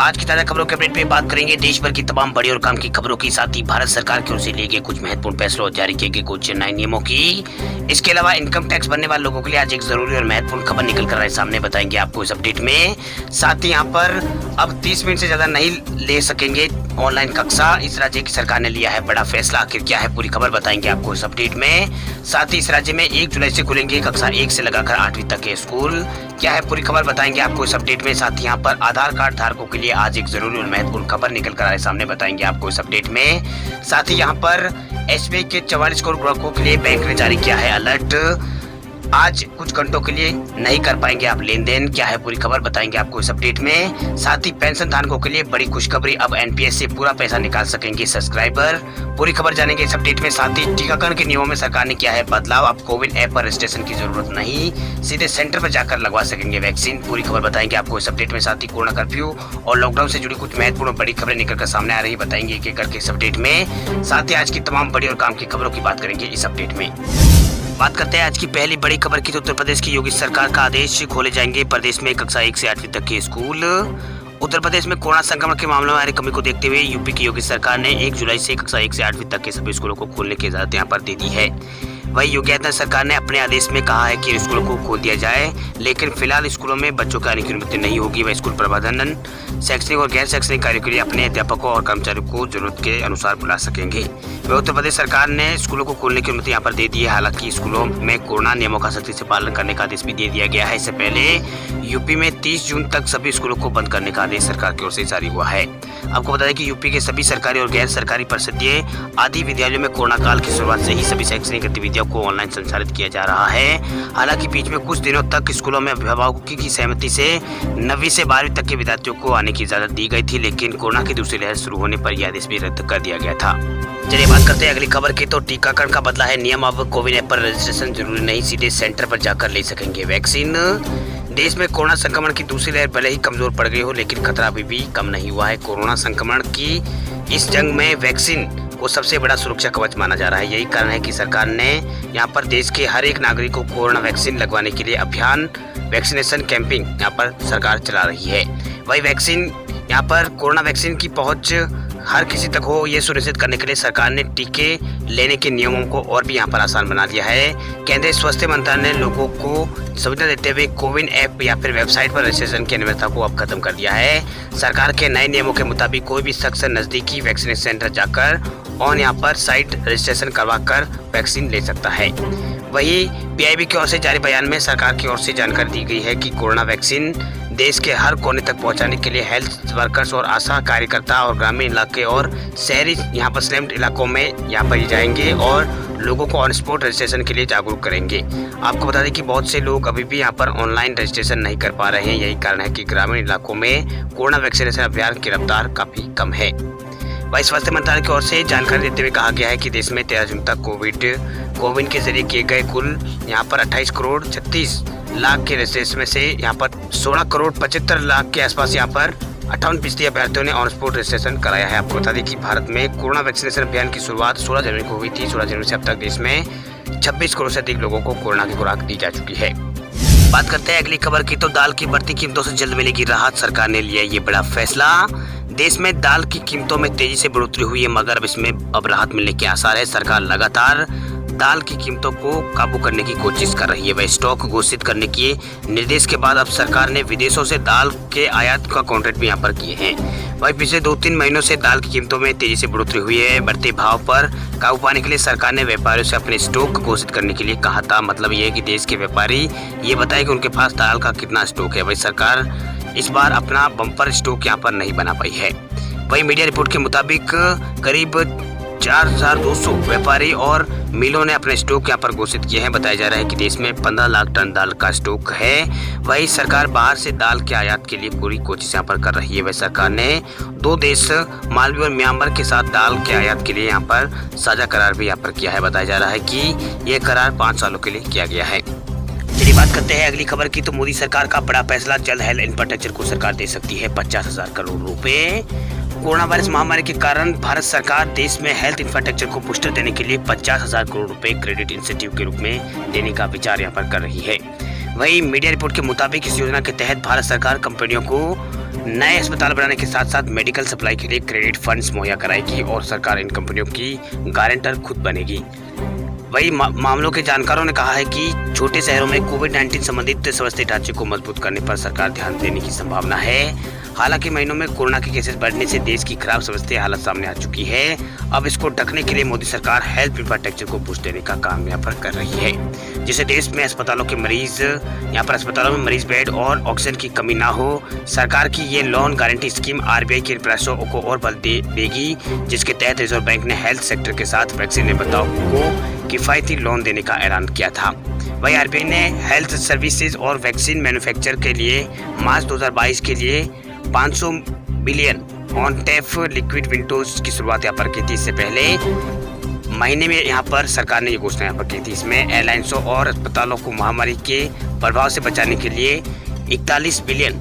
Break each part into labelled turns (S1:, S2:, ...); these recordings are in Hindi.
S1: आज की ताजा खबरों के अपडेट में बात करेंगे देश भर की तमाम बड़ी और काम की खबरों के साथ ही भारत सरकार की ओर से लिए गए कुछ महत्वपूर्ण फैसलों और जारी किए गए कुछ नए नियमों की। इसके अलावा इनकम टैक्स भरने वाले लोगों के लिए आज एक जरूरी और महत्वपूर्ण खबर निकल कर आए सामने, बताएंगे आपको इस अपडेट में। साथ ही यहाँ पर अब 30 मिनट से ज्यादा नहीं ले सकेंगे ऑनलाइन कक्षा। इस राज्य की सरकार ने लिया है बड़ा फैसला, आखिर क्या है पूरी खबर बताएंगे आपको इस अपडेट में। साथ ही इस राज्य में 1 जुलाई से खुलेंगे कक्षा 1 से लगाकर 8वीं तक के स्कूल, क्या है पूरी खबर बताएंगे आपको इस अपडेट में। साथ ही यहाँ पर आधार कार्ड धारकों के लिए आज एक जरूरी और महत्वपूर्ण खबर निकल कर आए सामने, बताएंगे आपको इस अपडेट में। साथ ही यहाँ पर एसबीआई के 44 करोड़ ग्राहकों के लिए बैंक ने जारी किया है अलर्ट। आज कुछ घंटों के लिए नहीं कर पाएंगे आप लेन देन, क्या है पूरी खबर बताएंगे आपको इस अपडेट में। साथ ही पेंशन धारकों के लिए बड़ी खुशखबरी, अब एनपीएस से पूरा पैसा निकाल सकेंगे सब्सक्राइबर, पूरी खबर जानेंगे इस अपडेट में। साथ ही टीकाकरण के नियमों में सरकार ने किया है बदलाव, अब कोविन ऐप पर रजिस्ट्रेशन की जरूरत नहीं, सीधे सेंटर पर जाकर लगवा सकेंगे वैक्सीन, पूरी खबर बताएंगे आपको इस अपडेट में। साथ ही कोरोना कर्फ्यू और लॉकडाउन से जुड़ी कुछ महत्वपूर्ण बड़ी खबरें निकल कर सामने आ रही, बताएंगे एक एक करके इस अपडेट में। साथ ही आज की तमाम बड़ी और काम की खबरों की बात करेंगे इस अपडेट में। बात करते हैं आज की पहली बड़ी खबर की, तो उत्तर प्रदेश की योगी सरकार का आदेश, खोले जाएंगे प्रदेश में कक्षा 1 से 8वीं तक के स्कूल। उत्तर प्रदेश में कोरोना संक्रमण के मामलों में आ रही कमी को देखते हुए यूपी की योगी सरकार ने 1 जुलाई से कक्षा 1 से 8वीं तक के सभी स्कूलों को खोलने की इजाजत यहाँ पर दे दी है। वही योगी आदित्यनाथ सरकार ने अपने आदेश में कहा है कि स्कूलों को खोल दिया जाए, लेकिन फिलहाल स्कूलों में बच्चों के आने की अनुमति नहीं होगी। वह स्कूल प्रबंधन शैक्षणिक और गैर शैक्षणिक कार्यों के लिए अपने अध्यापकों और कर्मचारियों को जरूरत के अनुसार बुला सकेंगे। वह उत्तर प्रदेश सरकार ने स्कूलों को खोलने की अनुमति यहाँ पर दे दी है। हालांकि स्कूलों में कोरोना नियमों का सख्ती से पालन करने का आदेश भी दे दिया गया है। इससे पहले यूपी में 30 जून तक सभी स्कूलों को बंद करने का आदेश सरकार की ओर से जारी हुआ है। आपको बता दें कि यूपी के सभी सरकारी और गैर सरकारी परिषदीय आदि विद्यालयों में कोरोना काल की शुरुआत से ही सभी शैक्षणिक गतिविधियों को ऑनलाइन संचालित किया जा रहा है। हालांकि बीच में कुछ दिनों तक स्कूलों में अभिभावकों की सहमति से 9वीं से 12वीं तक के विद्यार्थियों को आने की इजाजत दी गई थी, लेकिन कोरोना की दूसरी लहर शुरू होने पर यह आदेश भी रद्द कर दिया गया था। चलिए बात करते हैं अगली खबर की, तो टीकाकरण का बदला है नियम, अब कोविन ऐप पर रजिस्ट्रेशन जरूरी नहीं, सीधे सेंटर पर जाकर ले सकेंगे वैक्सीन। देश में कोरोना संक्रमण की दूसरी लहर भले ही कमजोर पड़ गई हो, लेकिन खतरा अभी भी कम नहीं हुआ है। कोरोना संक्रमण की इस जंग में वैक्सीन को सबसे बड़ा सुरक्षा कवच माना जा रहा है। यही कारण है कि सरकार ने यहाँ पर देश के हर एक नागरिक को कोरोना वैक्सीन लगवाने के लिए अभियान वैक्सीनेशन कैंपिंग यहाँ पर सरकार चला रही है। वही वैक्सीन यहाँ पर कोरोना वैक्सीन की पहुँच हर किसी तक हो, ये सुनिश्चित करने के लिए सरकार ने टीके लेने के नियमों को और भी यहाँ पर आसान बना दिया है। केंद्रीय स्वास्थ्य मंत्रालय ने लोगों को सुविधा देते हुए कोविन ऐप या फिर वेबसाइट पर रजिस्ट्रेशन की अनिवार्यता को अब खत्म कर दिया है। सरकार के नए नियमों के मुताबिक कोई भी शख्स नजदीकी वैक्सीनेशन सेंटर जाकर और यहाँ पर साइट रजिस्ट्रेशन करवा कर वैक्सीन ले सकता है। वही पीआईबी की ओर से जारी बयान में सरकार की ओर से जानकारी दी गई है कि कोरोना वैक्सीन देश के हर कोने तक पहुंचाने के लिए हेल्थ वर्कर्स और आशा कार्यकर्ता और ग्रामीण इलाके और शहरी यहाँ पर स्लम्ड इलाकों में यहाँ पर जाएंगे और लोगों को ऑन स्पॉट रजिस्ट्रेशन के लिए जागरूक करेंगे। आपको बता दें कि बहुत से लोग अभी भी यहाँ पर ऑनलाइन रजिस्ट्रेशन नहीं कर पा रहे हैं। यही कारण है कि ग्रामीण इलाकों में कोरोना वैक्सीनेशन अभियान की रफ्तार काफी कम है। वही स्वास्थ्य मंत्रालय की ओर से जानकारी देते हुए कहा गया है कि देश में 13 जून तक कोविन के जरिए किए गए कुल यहाँ पर 28 करोड़ 36 लाख के रजिस्ट्रेशन में से यहाँ पर 16 करोड़ 75 लाख के आसपास यहाँ पर 58% अभ्यर्थियों ने ऑन स्पॉट रजिस्ट्रेशन कराया है। आपको बता दें कि भारत में कोरोना वैक्सीनेशन अभियान की शुरुआत 16 जनवरी को हुई थी। 16 जनवरी से अब तक देश में 26 करोड़ से अधिक लोगों को कोरोना की खुराक दी जा चुकी है। बात करते हैं अगली खबर की, तो दाल की बढ़ती कीमतों से जल्द मिलेगी राहत, सरकार ने लिया ये बड़ा फैसला। देश में दाल की कीमतों में तेजी से बढ़ोतरी हुई है, मगर अब इसमें राहत मिलने के आसार है। सरकार लगातार दाल की कीमतों को काबू करने की कोशिश कर रही है। वह स्टॉक घोषित करने के निर्देश के बाद अब सरकार ने विदेशों से दाल के आयात का कॉन्ट्रैक्ट भी यहाँ पर किए हैं। वहीं पिछले 2-3 महीनों से दाल की कीमतों में तेजी से बढ़ोतरी हुई है। बढ़ते भाव पर काबू पाने के लिए सरकार ने व्यापारियों से अपने स्टॉक घोषित करने के लिए कहा था। मतलब ये है कि देश के व्यापारी ये बताए कि उनके पास दाल का कितना स्टॉक है। वही सरकार इस बार अपना बम्पर स्टॉक यहाँ पर नहीं बना पाई है। वही मीडिया रिपोर्ट के मुताबिक करीब 4200 व्यापारी और मिलों ने अपने स्टॉक यहाँ पर घोषित किए हैं। बताया जा रहा है कि देश में 15 लाख टन दाल का स्टॉक है। वही सरकार बाहर से दाल के आयात के लिए पूरी कोशिश यहाँ पर कर रही है। वही सरकार ने 2 देश मालदीव और म्यांमार के साथ दाल के आयात के लिए यहाँ पर साझा करार भी यहाँ पर किया है। बताया जा रहा है कि यह करार 5 सालों के लिए किया गया है। चलिए बात करते हैं अगली खबर की, तो मोदी सरकार का बड़ा फैसला, जल्द हेल्थ इंफ्रास्ट्रक्चर को सरकार दे सकती है 50,000 करोड़ रुपए। कोरोना वायरस महामारी के कारण भारत सरकार देश में हेल्थ इंफ्रास्ट्रक्चर को बूस्टर देने के लिए 50,000 करोड़ रुपए क्रेडिट इंसेंटिव के रूप में देने का विचार यहाँ पर कर रही है। वहीं मीडिया रिपोर्ट के मुताबिक इस योजना के तहत भारत सरकार कंपनियों को नए अस्पताल बनाने के साथ साथ मेडिकल सप्लाई के लिए क्रेडिट फंड्स मुहैया कराएगी और सरकार इन कंपनियों की गारंटर खुद बनेगी। वही मामलों के जानकारों ने कहा है कि छोटे शहरों में कोविड-19 संबंधित स्वास्थ्य ढांचे को मजबूत करने पर सरकार ध्यान देने की संभावना है। हालांकि महीनों में कोरोना के केसेस बढ़ने से देश की खराब स्वास्थ्य हालत सामने आ चुकी है। अब इसको ढकने के लिए मोदी सरकार हेल्थ इंफ्रास्ट्रक्चर को बूस्ट देने का काम यहाँ पर कर रही है, जिससे देश में अस्पतालों में मरीज बेड और ऑक्सीजन की कमी ना हो। सरकार की ये लोन गारंटी स्कीम आरबीआई के प्रयासों को और बल देगी, जिसके तहत रिजर्व बैंक ने हेल्थ सेक्टर के साथ वैक्सीन निर्माताओं को किफायती लोन देने का ऐलान किया था। वहीं आरबीआई ने हेल्थ सर्विसेज और वैक्सीन मैन्युफैक्चर के लिए मार्च 2022 के लिए 500 billion on tap liquid Windows की शुरुआत यहाँ पर की थी। इससे पहले महीने में यहाँ पर सरकार ने ये घोषणा यहाँ पर की थी। इसमें एयरलाइंसों और अस्पतालों को महामारी के प्रभाव से बचाने के लिए 41 बिलियन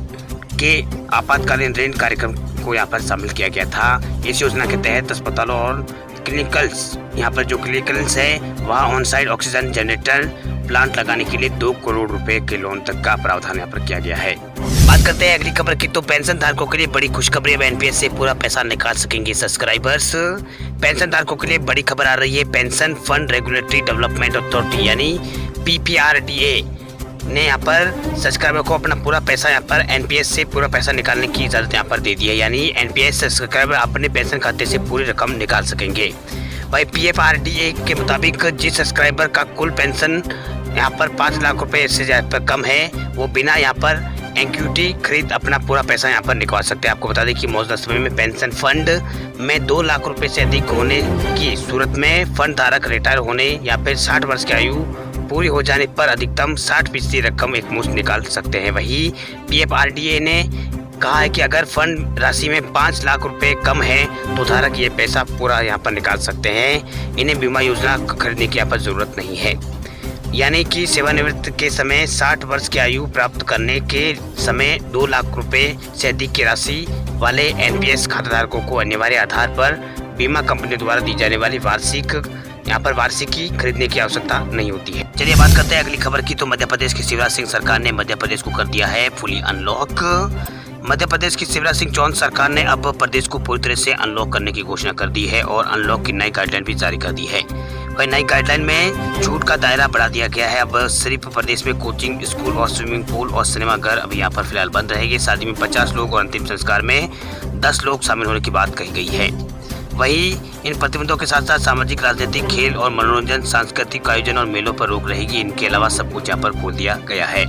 S1: के आपातकालीन ऋण कार्यक्रम को यहाँ पर शामिल किया गया था। इस योजना के तहत अस्पतालों और क्लिनिकल्स है वहाँ on site oxygen generator plant लगाने के लिए 2 करोड़ रुपए के लोन तक का प्रावधान यहाँ पर किया गया है। बात करते हैं अगली खबर की, तो पेंशन धारकों के लिए बड़ी खुशखबरी, अब एनपीएस से पूरा पैसा निकाल सकेंगे सब्सक्राइबर्स। पेंशन धारकों के लिए बड़ी खबर आ रही है। Pension fund regulatory development authority यानी पीपीआरडीए ने यहाँ पर सब्सक्राइबर को अपना पूरा पैसा यहाँ पर एनपीएस से पूरा पैसा निकालने की इजाजत यहाँ पर दे दी है। यानी एनपीएस सब्सक्राइबर अपने पेंशन खाते से पूरी रकम निकाल सकेंगे। वही पीएफआरडीए के मुताबिक जिस सब्सक्राइबर का कुल पेंशन यहाँ पर 5 लाख रुपए से ज़्यादा कम है, वो बिना यहाँ पर एंक्यूटी खरीद अपना पूरा पैसा यहाँ पर निकाल सकते हैं। आपको बता दें कि मौजूदा समय में पेंशन फंड में 2 लाख रुपए से अधिक होने की सूरत में फंड धारक रिटायर होने या फिर 60 वर्ष की आयु पूरी हो जाने पर अधिकतम 60% रकम एक मुश्त निकाल सकते हैं। वही पीएफआरडीए ने कहा है कि अगर फंड राशि में 5 लाख रुपए कम है तो धारक ये पैसा पूरा यहाँ पर निकाल सकते हैं। इन्हें बीमा योजना खरीदने की यहाँ पर जरूरत नहीं है। यानी कि सेवानिवृत्त के समय 60 वर्ष की आयु प्राप्त करने के समय 2 लाख रुपए से अधिक की राशि वाले एनपीएस खाताधारकों को अनिवार्य आधार पर बीमा कंपनी द्वारा दी जाने वाली वार्षिकी खरीदने की आवश्यकता नहीं होती है। चलिए बात करते हैं अगली खबर की, तो मध्य प्रदेश की शिवराज सिंह सरकार ने मध्य प्रदेश को कर दिया है फुली अनलॉक। मध्य प्रदेश की शिवराज सिंह चौहान सरकार ने अब प्रदेश को पूरी तरह से अनलॉक करने की घोषणा कर दी है और अनलॉक की नई गाइडलाइन भी जारी कर दी है। वही नई गाइडलाइन में छूट का दायरा बढ़ा दिया गया है। अब सिर्फ प्रदेश में कोचिंग स्कूल और स्विमिंग पूल और सिनेमा घर अभी यहाँ पर फिलहाल बंद रहेंगे। शादी में 50 लोग और अंतिम संस्कार में 10 लोग शामिल होने की बात कही गई है। वही इन प्रतिबंधों के साथ साथ सामाजिक, राजनीतिक, खेल और मनोरंजन, सांस्कृतिक आयोजन और मेलों पर रोक रहेगी। इनके अलावा सब कुछ यहाँ पर खोल दिया गया है।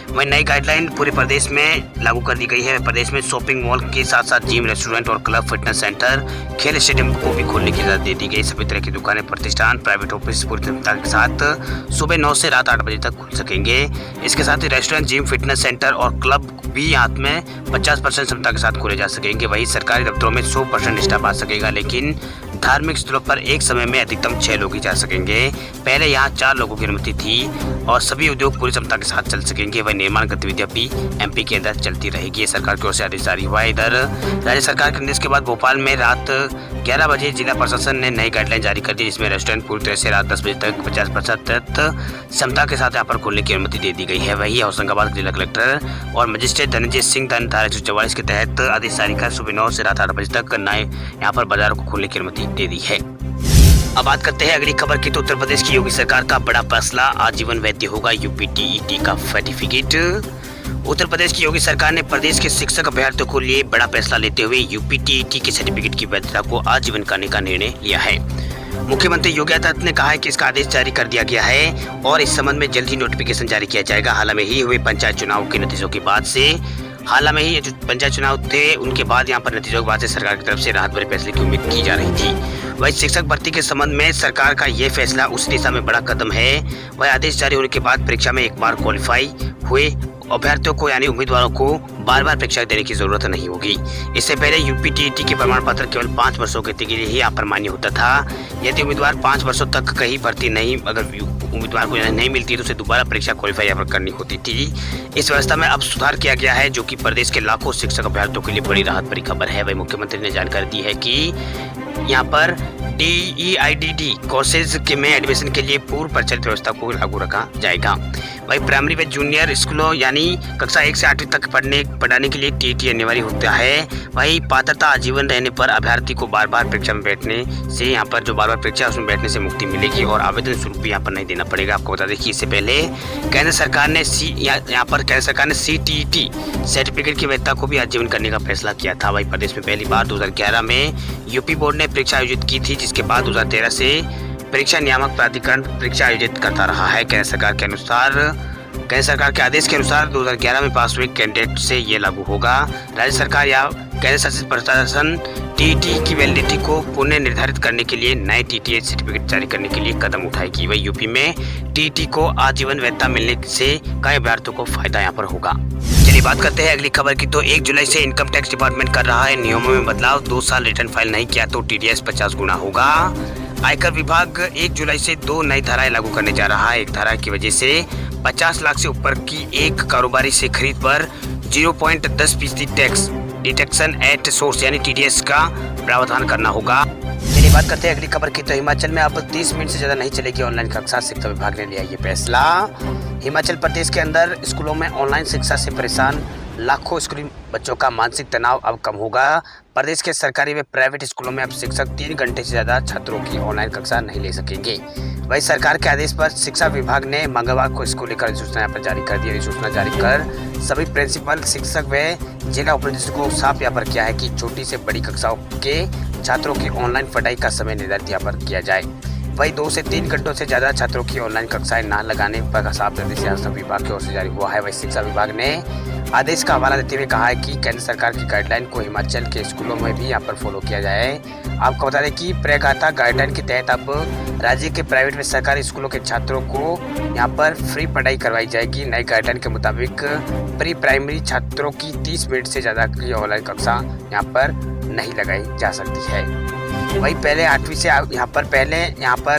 S1: वही नई गाइडलाइन पूरे प्रदेश में लागू कर दी गई है। प्रदेश में शॉपिंग मॉल के साथ साथ जिम, रेस्टोरेंट और क्लब, फिटनेस सेंटर, खेल स्टेडियम को भी खोलने की इजाजत दे दी गई। सभी तरह की दुकानें, प्रतिष्ठान, प्राइवेट ऑफिस पूरी क्षमता के साथ सुबह 9 से रात 8 बजे तक खुल सकेंगे। इसके साथ ही रेस्टोरेंट, जिम, फिटनेस सेंटर और क्लब भी रात में 50% क्षमता के साथ खोले जा सकेंगे। वही सरकारी दफ्तरों में 100% स्टाफ आ सकेगा, लेकिन धार्मिक स्थलों पर एक समय में अधिकतम 6 लोग ही जा सकेंगे। पहले यहाँ 4 लोगों की अनुमति थी और सभी उद्योग पूरी क्षमता के साथ चल सकेंगे। वही निर्माण गतिविधियां भी एमपी के अंदर चलती रहेगी। सरकार की ओर से आदेश जारी हुआ है। इधर राज्य सरकार के निर्देश के बाद भोपाल में रात 11 बजे जिला प्रशासन ने नई गाइडलाइन जारी कर दी, जिसमें रेस्टोरेंट पूरी तरह से रात 10 बजे तक 50% क्षमता के साथ यहाँ पर खोलने की अनुमति दे दी गई है। वही होशंगाबाद जिला कलेक्टर और मजिस्ट्रेट धनंजय सिंह धारा 144 के तहत आदेश जारी कर सुबह 9 से रात 8 बजे तक नए यहाँ पर बाजारों को खोलने की अनुमति दे दी है। अब बात करते हैं अगली खबर की, तो उत्तर प्रदेश की योगी सरकार का बड़ा फैसला, आजीवन वैध होगा यूपीटीईटी का सर्टिफिकेट। उत्तर प्रदेश की योगी सरकार ने प्रदेश के शिक्षक अभ्यर्थियों को लिए बड़ा फैसला लेते हुए यूपीटीईटी के सर्टिफिकेट की वैधता को आजीवन करने का निर्णय लिया है। मुख्यमंत्री योगी आदित्यनाथ ने कहा है कि इसका आदेश जारी कर दिया गया है और इस संबंध में जल्द ही नोटिफिकेशन जारी किया जाएगा। हाल में ही हुए पंचायत चुनाव के नतीजों के बाद से पंचायत चुनाव थे, उनके बाद यहाँ पर नतीजों के बाद से सरकार की तरफ से राहत भरे फैसले की उम्मीद की जा रही थी। वही शिक्षक भर्ती के संबंध में सरकार का ये फैसला उस दिशा में बड़ा कदम है। वह आदेश जारी होने के बाद परीक्षा में एक बार क्वालिफाई हुए अभ्यर्थियों को यानी उम्मीदवारों को बार बार परीक्षा देने की जरूरत नहीं होगी। इससे पहले यूपीटीईटी के प्रमाण पत्र केवल 5 वर्षों के लिए ही यहाँ पर मान्य होता था। यदि उम्मीदवार 5 वर्षों तक कहीं भर्ती नहीं, अगर उम्मीदवार को नहीं मिलती तो उसे दोबारा परीक्षा क्वालिफाई यहाँ पर करनी होती थी। इस व्यवस्था में अब सुधार किया गया है, जो कि प्रदेश के लाखों शिक्षक अभ्यर्थियों के लिए बड़ी राहत भरी खबर है। वही मुख्यमंत्री ने जानकारी दी है कि यहाँ पर DEIDD कोर्सेज में एडमिशन के लिए पूर्व प्रचलित व्यवस्था को लागू रखा जाएगा। वही प्राइमरी व जूनियर स्कूलों यानी कक्षा 1 से 8वीं तक पढ़ाने के लिए टीईटी अनिवार्य होता है। वही पात्रता आजीवन रहने पर अभ्यर्थी को बार बार परीक्षा में बैठने से यहाँ पर जो बार बार परीक्षा उसमें बैठने से मुक्ति मिलेगी और आवेदन शुल्क भी यहाँ पर नहीं देना पड़ेगा। आपको बता दें कि इससे पहले केंद्र सरकार ने केंद्र सरकार ने CTET सर्टिफिकेट की वैधता को भी आजीवन करने का फैसला किया था। वही प्रदेश में पहली बार 2011 में यूपी बोर्ड ने परीक्षा आयोजित की थी, जिसके बाद 2013 से परीक्षा नियामक प्राधिकरण परीक्षा आयोजित करता रहा है। केंद्र सरकार के आदेश के अनुसार 2011 में पास हुए कैंडिडेट से ये लागू होगा। राज्य सरकार या केंद्र शासित प्रशासन टीईटी की वैलिडिटी को पुनः निर्धारित करने के लिए नए टीटीए सर्टिफिकेट जारी करने के लिए कदम उठाएगी। वही यूपी में टीईटी को आजीवन वैधता मिलने से कई अभ्यर्थियों को फायदा यहाँ पर होगा। चलिए बात करते हैं अगली खबर की। तो 1 जुलाई से इनकम टैक्स डिपार्टमेंट कर रहा है नियमों में बदलाव। 2 साल रिटर्न फाइल नहीं किया तो TDS 50 गुना होगा। आयकर विभाग 1 जुलाई से 2 नई धाराएं लागू करने जा रहा है। एक धारा की वजह से 50 लाख से ऊपर की एक कारोबारी से खरीद पर 0.10% टैक्स डिडक्शन एट सोर्स यानी TDS का प्रावधान करना होगा। चलिए बात करते हैं अगली खबर की। तो हिमाचल में अब 30 मिनट से ज्यादा नहीं चलेगी ऑनलाइन कक्षा। शिक्षा विभाग ने लिया ये फैसला। हिमाचल प्रदेश के अंदर स्कूलों में ऑनलाइन शिक्षा से परेशान लाखों स्कूली बच्चों का मानसिक तनाव अब कम होगा। प्रदेश के सरकारी व प्राइवेट स्कूलों में अब शिक्षक 3 घंटे से ज्यादा छात्रों की ऑनलाइन कक्षा नहीं ले सकेंगे। वही सरकार के आदेश पर शिक्षा विभाग ने मंगलवार को इसको लेकर अधिसूचना यहाँ पर जारी कर दी। अधिसूचना जारी कर सभी प्रिंसिपल, शिक्षक व जिला उपाध्यक्ष को साफ यहाँ पर किया है कि छोटी से बड़ी कक्षाओं के छात्रों की ऑनलाइन पढ़ाई का समय निर्धारित यहाँ पर किया जाए। वही 2 से 3 घंटों से ज्यादा छात्रों की ऑनलाइन कक्षाएं न लगाने पर साफ निर्देश शिक्षा विभाग की ओर से जारी हुआ है। वही शिक्षा विभाग ने आदेश का हवाला देते हुए कहा है कि केंद्र सरकार की गाइडलाइन को हिमाचल के स्कूलों में भी यहाँ पर फॉलो किया जाए। आपको बता दें कि प्रगाथा गाइडलाइन के तहत अब राज्य के प्राइवेट व सरकारी स्कूलों के छात्रों को यहाँ पर फ्री पढ़ाई करवाई जाएगी। नई गाइडलाइन के मुताबिक प्री प्राइमरी छात्रों की 30 मिनट से ज़्यादा की ऑनलाइन कक्षा यहाँ पर नहीं लगाई जा सकती है। वही पहले 8वीं से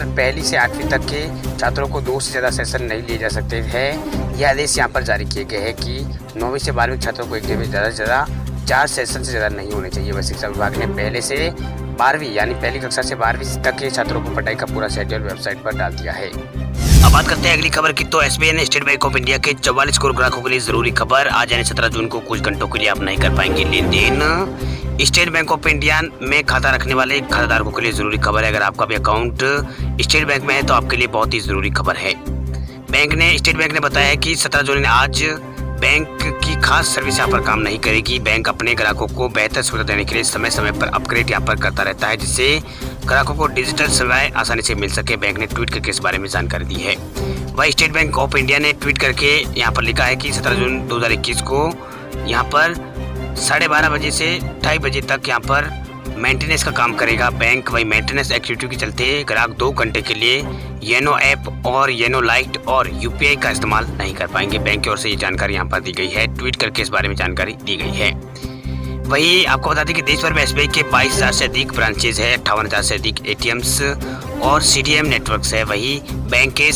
S1: पहली से 8वीं तक के छात्रों को 2 से ज़्यादा सेशन नहीं लिए जा सकते हैं। यह आदेश यहाँ पर जारी किए गए हैं कि 9वीं से 12वीं छात्रों को एक दिन में ज़्यादा से ज़्यादा 4 सेशन से ज़्यादा नहीं होने चाहिए। वह शिक्षा विभाग ने पहले से 12वीं यानी पहली कक्षा से 12वीं तक के छात्रों को पढ़ाई का पूरा शेड्यूल वेबसाइट पर डाल दिया है। अब बात करते हैं अगली खबर की। तो SBI ने स्टेट बैंक ऑफ इंडिया के 44 करोड़ ग्राहकों के लिए जरूरी खबर। आज यानी 17 जून को कुछ घंटों के लिए आप नहीं कर पाएंगे लेन देन। स्टेट बैंक ऑफ इंडिया में खाता रखने वाले खाताधारकों के लिए जरूरी खबर है। अगर आपका भी अकाउंट स्टेट बैंक में है तो आपके लिए बहुत ही जरूरी खबर है। स्टेट बैंक ने बताया है कि 17 जून आज बैंक की खास सर्विस यहाँ पर काम नहीं करेगी। बैंक अपने ग्राहकों को बेहतर सुविधा देने के लिए समय समय पर अपग्रेड यहाँ पर करता रहता है, जिससे ग्राहकों को डिजिटल सेवाएं आसानी से मिल सके। बैंक ने ट्वीट करके इस बारे में जानकारी दी है। वही स्टेट बैंक ऑफ इंडिया ने ट्वीट करके यहाँ पर लिखा है कि 17 जून 2021 को यहाँ पर 12:30 बजे से 2:30 बजे तक यहाँ पर मेंटेनेंस का काम करेगा बैंक। वही मेंटेनेंस एक्टिविटी के चलते ग्राहक 2 घंटे के लिए येनो ऐप और येनो लाइट और UPI का इस्तेमाल नहीं कर पाएंगे। बैंक की ओर से ये जानकारी यहाँ पर दी गई है। ट्वीट करके इस बारे में जानकारी दी गई है। वही आपको बता दें कि देश भर में SBI के 22,000 से अधिक ब्रांचेज है, 58,000 से अधिक ATMs और CDM नेटवर्क्स है। वही बैंक के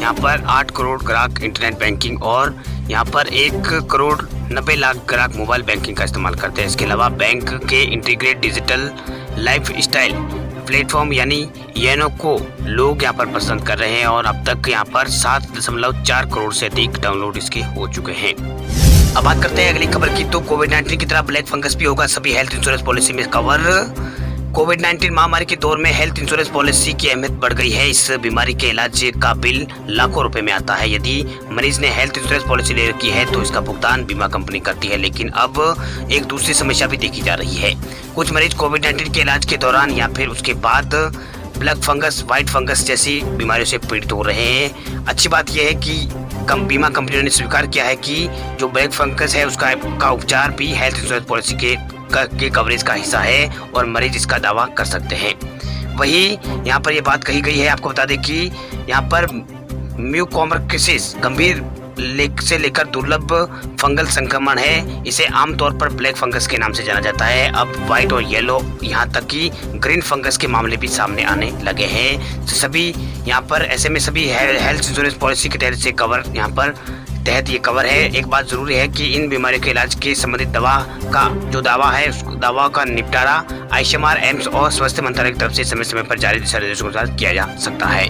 S1: 8 करोड़ ग्राहक इंटरनेट बैंकिंग और यहाँ पर 1,90 लाख ग्राहक मोबाइल बैंकिंग का इस्तेमाल करते हैं। इसके अलावा बैंक के integrate digital life style platform यानी येनो को लोग यहाँ पर पसंद कर रहे हैं और अब तक यहाँ पर 7.4 करोड़ से अधिक डाउनलोड इसके हो चुके हैं। अब बात करते हैं अगली खबर की। तो कोविड-19 की तरह ब्लैक फंगस भी होगा सभी हेल्थ इंश्योरेंस पॉलिसी में कवर। कोविड-19 महामारी के दौर में हेल्थ इंश्योरेंस पॉलिसी की अहमियत बढ़ गई है। इस बीमारी के इलाज का बिल लाखों रुपए में आता है। यदि मरीज ने हेल्थ इंश्योरेंस पॉलिसी ले रखी है तो इसका भुगतान बीमा कंपनी करती है, लेकिन अब एक दूसरी समस्या भी देखी जा रही है। कुछ मरीज कोविड-19 के इलाज के दौरान या फिर उसके बाद ब्लैक फंगस, व्हाइट फंगस जैसी बीमारियों से पीड़ित हो रहे हैं। अच्छी बात यह है कि बीमा कंपनियों ने स्वीकार किया है कि जो ब्लैक फंगस है उसका उपचार भी हेल्थ इंश्योरेंस पॉलिसी के कवरेज का हिस्सा है और मरीज इसका दावा कर सकते हैं। वही यहाँ पर ये बात कही गई है। आपको बता दें कि यहाँ पर म्यूकोर्माइकोसिस गंभीर से लेकर दुर्लभ फंगल संक्रमण है। इसे आमतौर पर ब्लैक फंगस के नाम से जाना जाता है। अब व्हाइट और येलो यहाँ तक कि ग्रीन फंगस के मामले भी सामने आने लगे हैं। तो सभी यहाँ पर ऐसे में सभी हेल्थ इंश्योरेंस पॉलिसी के तहत से कवर यहाँ पर तहत ये कवर है। एक बात जरूरी है कि इन बीमारियों के इलाज के संबंधित दवा का जो दावा है उस दवा का निपटारा आयुष्मान एम्स और स्वास्थ्य मंत्रालय की तरफ से समय समय पर जारी दिशा निर्देशों के साथ किया जा सकता है।